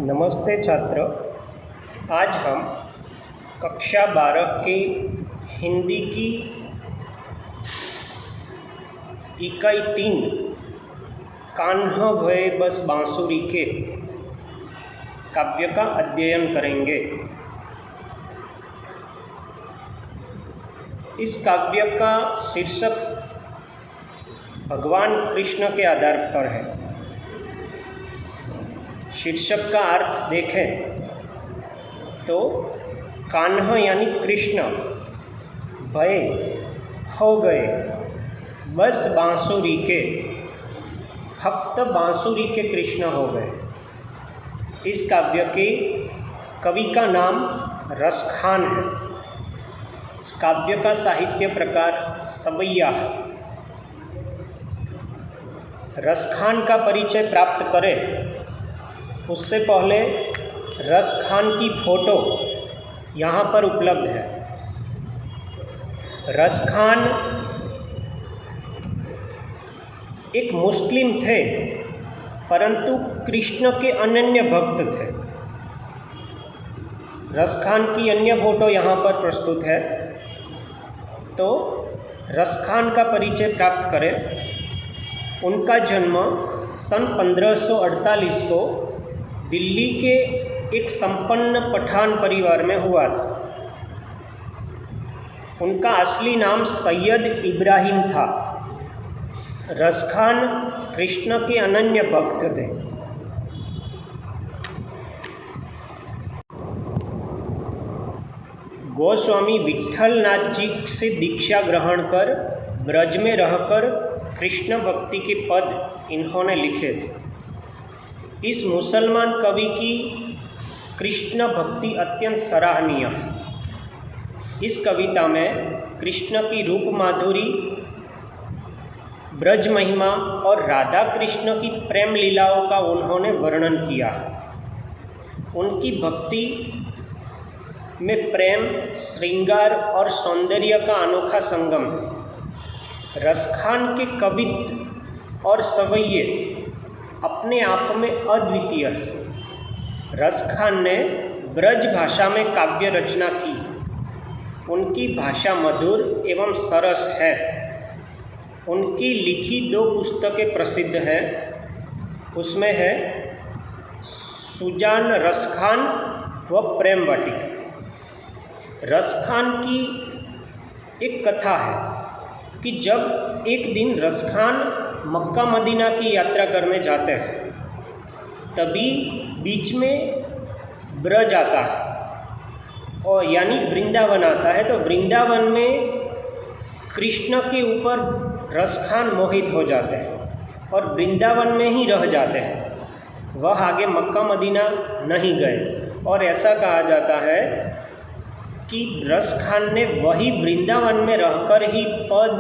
नमस्ते छात्र। आज हम कक्षा 12 के हिंदी की इकाई 3 कान्हा भये बस बांसुरी के काव्य का अध्ययन करेंगे। इस काव्य का शीर्षक भगवान कृष्ण के आधार पर है। शीर्षक का अर्थ देखें तो कान्हा यानी कृष्ण, भय हो गए, बस बांसुरी के, भक्त बांसुरी के कृष्ण हो गए। इस काव्य के कवि का नाम रसखान है। इस काव्य का साहित्य प्रकार सवैया है। रसखान का परिचय प्राप्त करें उससे पहले रसखान की फोटो यहाँ पर उपलब्ध है। रसखान एक मुस्लिम थे परंतु कृष्ण के अनन्य भक्त थे। रसखान की अन्य फोटो यहाँ पर प्रस्तुत है। तो रसखान का परिचय प्राप्त करें। उनका जन्म सन 1548 को दिल्ली के एक संपन्न पठान परिवार में हुआ था। उनका असली नाम सैयद इब्राहिम था। रसखान कृष्ण के अनन्य भक्त थे। गोस्वामी विट्ठलनाथ जी से दीक्षा ग्रहण कर ब्रज में रहकर कृष्ण भक्ति के पद इन्होंने लिखे थे। इस मुसलमान कवि की कृष्ण भक्ति अत्यंत सराहनीय है। इस कविता में कृष्ण की रूप माधुरी, ब्रज महिमा और राधा कृष्ण की प्रेम लीलाओं का उन्होंने वर्णन किया। उनकी भक्ति में प्रेम, श्रृंगार और सौंदर्य का अनोखा संगम है। रसखान के कवित्व और सवैये अपने आप में अद्वितीय है। रसखान ने ब्रज भाषा में काव्य रचना की। उनकी भाषा मधुर एवं सरस है। उनकी लिखी 2 पुस्तकें प्रसिद्ध हैं। उसमें है सुजान रसखान व प्रेम वाटिका। रसखान की एक कथा है कि जब एक दिन रसखान मक्का मदीना की यात्रा करने जाते हैं तभी बीच में ब्रज आता है और यानी वृंदावन आता है। तो वृंदावन में कृष्ण के ऊपर रसखान मोहित हो जाते हैं और वृंदावन में ही रह जाते हैं। वह आगे मक्का मदीना नहीं गए और ऐसा कहा जाता है कि रसखान ने वही वृंदावन में रहकर ही पद,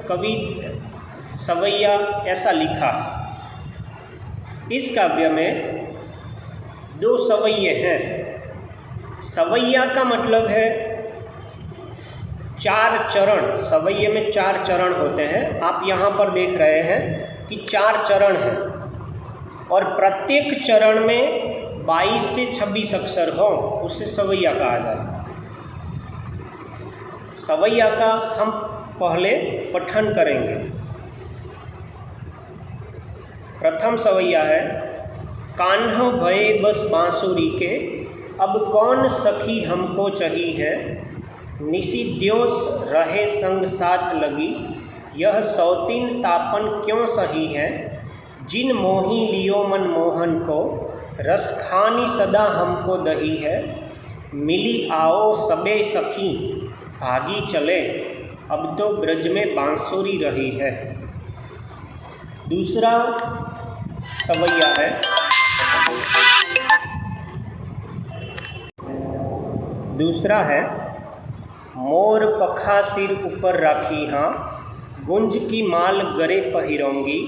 कविता, सवैया ऐसा लिखा। इस काव्य में 2 सवैये हैं। सवैया का मतलब है 4 चरण। सवैये में 4 चरण होते हैं। आप यहाँ पर देख रहे हैं कि 4 चरण हैं और प्रत्येक चरण में 22 से 26 अक्षर हो, उसे सवैया कहा जाता है। सवैया का हम पहले पठन करेंगे। प्रथम सवैया है कान्हा भये बस बांसुरी के, अब कौन सखी हमको चही है, निसी द्योस रहे संग साथ लगी, यह सौतीन तापन क्यों सही है, जिन मोही लियो मन मोहन को, रस खानी सदा हमको दही है, मिली आओ सबे सखी भागी चले, अब तो ब्रज में बांसुरी रही है। दूसरा सवैया है मोर पखा सिर ऊपर राखी हाँ, गुंज की माल गरे पहिरोंगी,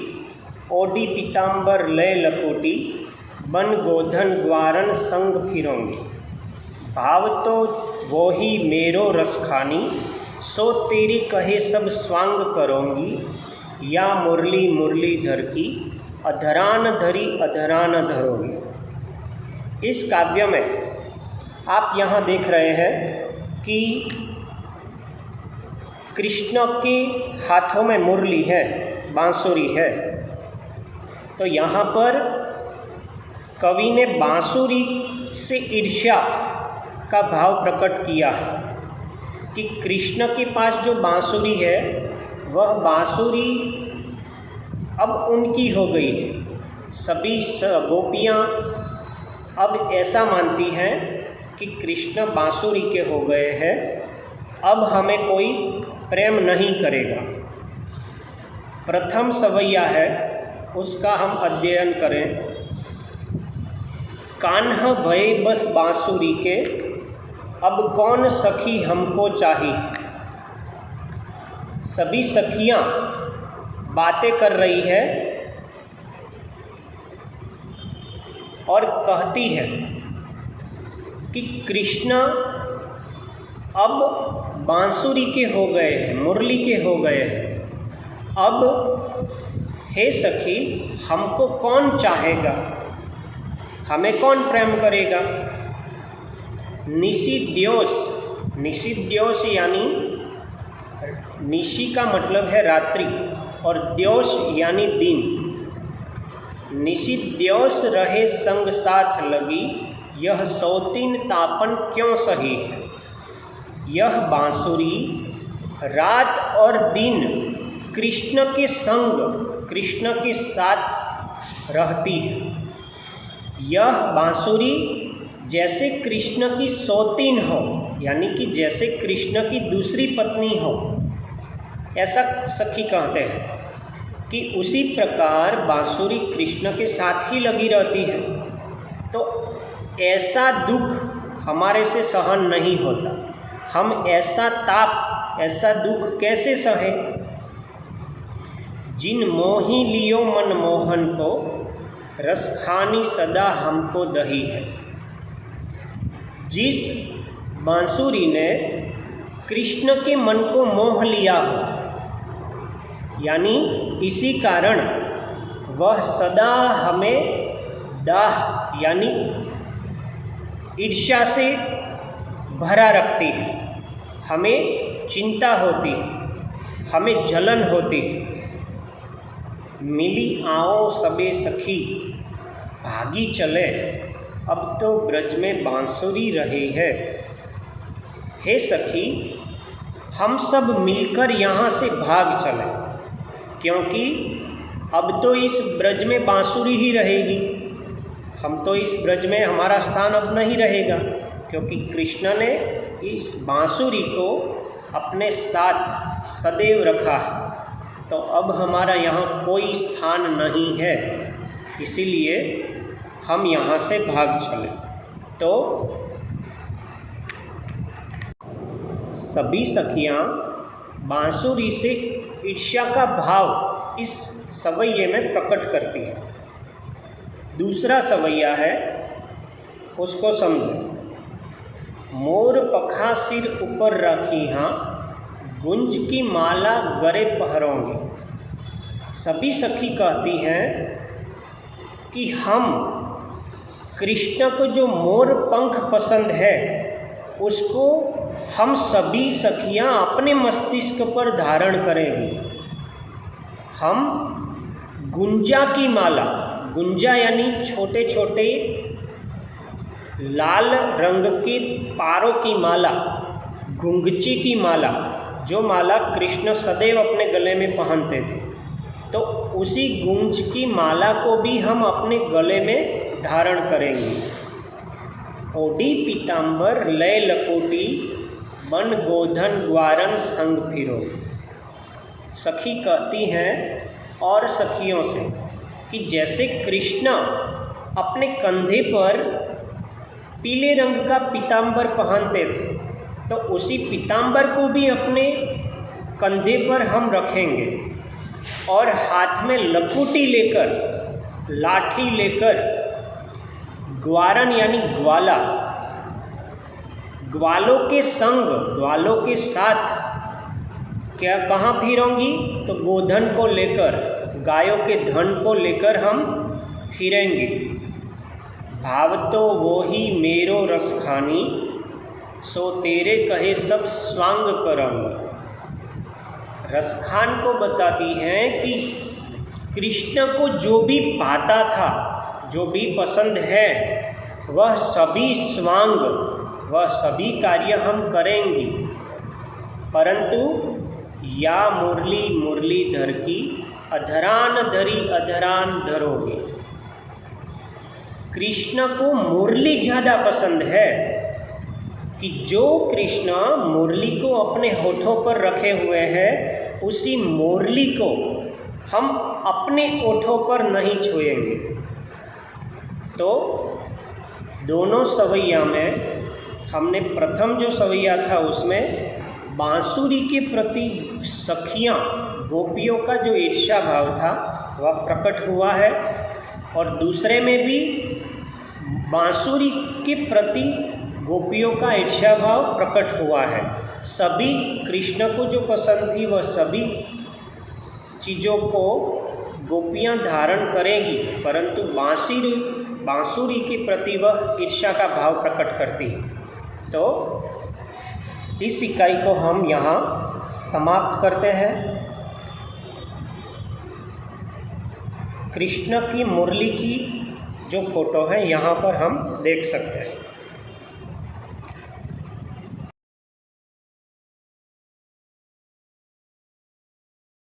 ओडी पीताम्बर लय लकोटी, बन गोधन ग्वारन संग फिरोंगी, भाव तो वो ही मेरो रसखानी, सो तेरी कहे सब स्वांग करोंगी, या मुरली मुरलीधर की, अधरान धरी अधरान धरोगी। इस काव्य में आप यहाँ देख रहे हैं कि कृष्ण के हाथों में मुरली है, बांसुरी है। तो यहाँ पर कवि ने बांसुरी से ईर्ष्या का भाव प्रकट किया है कि कृष्ण के पास जो बांसुरी है वह बांसुरी अब उनकी हो गई है। सभी गोपियाँ अब ऐसा मानती हैं कि कृष्ण बांसुरी के हो गए हैं, अब हमें कोई प्रेम नहीं करेगा। प्रथम सवैया है, उसका हम अध्ययन करें। कान्हा भये बस बांसुरी के, अब कौन सखी हमको चाहिए। सभी सखियाँ बातें कर रही है और कहती है कि कृष्ण अब बांसुरी के हो गए हैं, मुरली के हो गए हैं। अब हे सखी, हमको कौन चाहेगा, हमें कौन प्रेम करेगा। निशिद्योष, निशिद्योष यानी निशि का मतलब है रात्रि और द्योष यानी दिन। निशिद्योष रहे संग साथ लगी, यह सौतीन तापन क्यों सही है। यह बांसुरी रात और दिन कृष्ण के संग, कृष्ण के साथ रहती है। यह बांसुरी जैसे कृष्ण की सौतीन हो, यानी कि जैसे कृष्ण की दूसरी पत्नी हो, ऐसा सखी कहते हैं कि उसी प्रकार बांसुरी कृष्ण के साथ ही लगी रहती है। तो ऐसा दुख हमारे से सहन नहीं होता, हम ऐसा ताप, ऐसा दुख कैसे सहें। जिन मोही लियो मन मोहन को, रस खानी सदा हमको दही है। जिस बांसुरी ने कृष्ण के मन को मोह लिया हो, यानी इसी कारण वह सदा हमें दाह यानी ईर्ष्या से भरा रखती है। हमें चिंता होती है, हमें जलन होती है। मिली आओ सबे सखी, भागी चले, अब तो ब्रज में बांसुरी रही है। हे सखी, हम सब मिलकर यहाँ से भाग चले, क्योंकि अब तो इस ब्रज में बांसुरी ही रहेगी। हम तो इस ब्रज में, हमारा स्थान अब नहीं रहेगा, क्योंकि कृष्ण ने इस बांसुरी को अपने साथ सदैव रखा है। तो अब हमारा यहाँ कोई स्थान नहीं है, इसीलिए हम यहाँ से भाग चले। तो सभी सखियाँ बांसुरी से ईर्ष्या का भाव इस सवैये में प्रकट करती है। दूसरा सवैया है, उसको समझें। मोर पखा सिर ऊपर रखी हाँ, गुंज की माला गरे पहरोंगे। सभी सखी कहती हैं कि हम कृष्ण को जो मोर पंख पसंद है, उसको हम सभी सखियां अपने मस्तिष्क पर धारण करेंगी। हम गुंजा की माला, गुंजा यानी छोटे छोटे लाल रंग के पारों की माला, गुंगची की माला, जो माला कृष्ण सदैव अपने गले में पहनते थे, तो उसी गुंज की माला को भी हम अपने गले में धारण करेंगे। ओढ़ी पीताम्बर लय लकोटी, बन गोधन ग्वारन संग फिरो। सखी कहती हैं और सखियों से कि जैसे कृष्ण अपने कंधे पर पीले रंग का पीताम्बर पहनते थे, तो उसी पीताम्बर को भी अपने कंधे पर हम रखेंगे और हाथ में लकुटी लेकर, लाठी लेकर, ग्वारन यानी ग्वाला, ग्वालों के संग, ग्वालों के साथ क्या कहाँ फिरूंगी, तो गोधन को लेकर, गायों के धन को लेकर हम फिरेंगे। भावतो वो ही मेरो रसखानी, सो तेरे कहे सब स्वांग करंग। रसखान को बताती हैं कि कृष्ण को जो भी पाता था, जो भी पसंद है, वह सभी स्वांग, वह सभी कार्य हम करेंगे, परंतु या मुरली मुरलीधर की अधरान धरी अधरान धरोगे। कृष्ण को मुरली ज़्यादा पसंद है कि जो कृष्ण मुरली को अपने होठों पर रखे हुए हैं, उसी मुरली को हम अपने होठों पर नहीं छुएंगे। तो दोनों सवैया में हमने प्रथम जो सवैया था उसमें बांसुरी के प्रति सखियाँ गोपियों का जो ईर्ष्या भाव था वह प्रकट हुआ है, और दूसरे में भी बांसुरी के प्रति गोपियों का ईर्ष्या भाव प्रकट हुआ है। सभी कृष्ण को जो पसंद थी वह सभी चीज़ों को गोपियाँ धारण करेगी, परंतु बांसुरी के प्रति वह ईर्ष्या का भाव प्रकट करती है। तो इस इकाई को हम यहाँ समाप्त करते हैं। कृष्ण की मुरली की जो फोटो है यहाँ पर हम देख सकते हैं।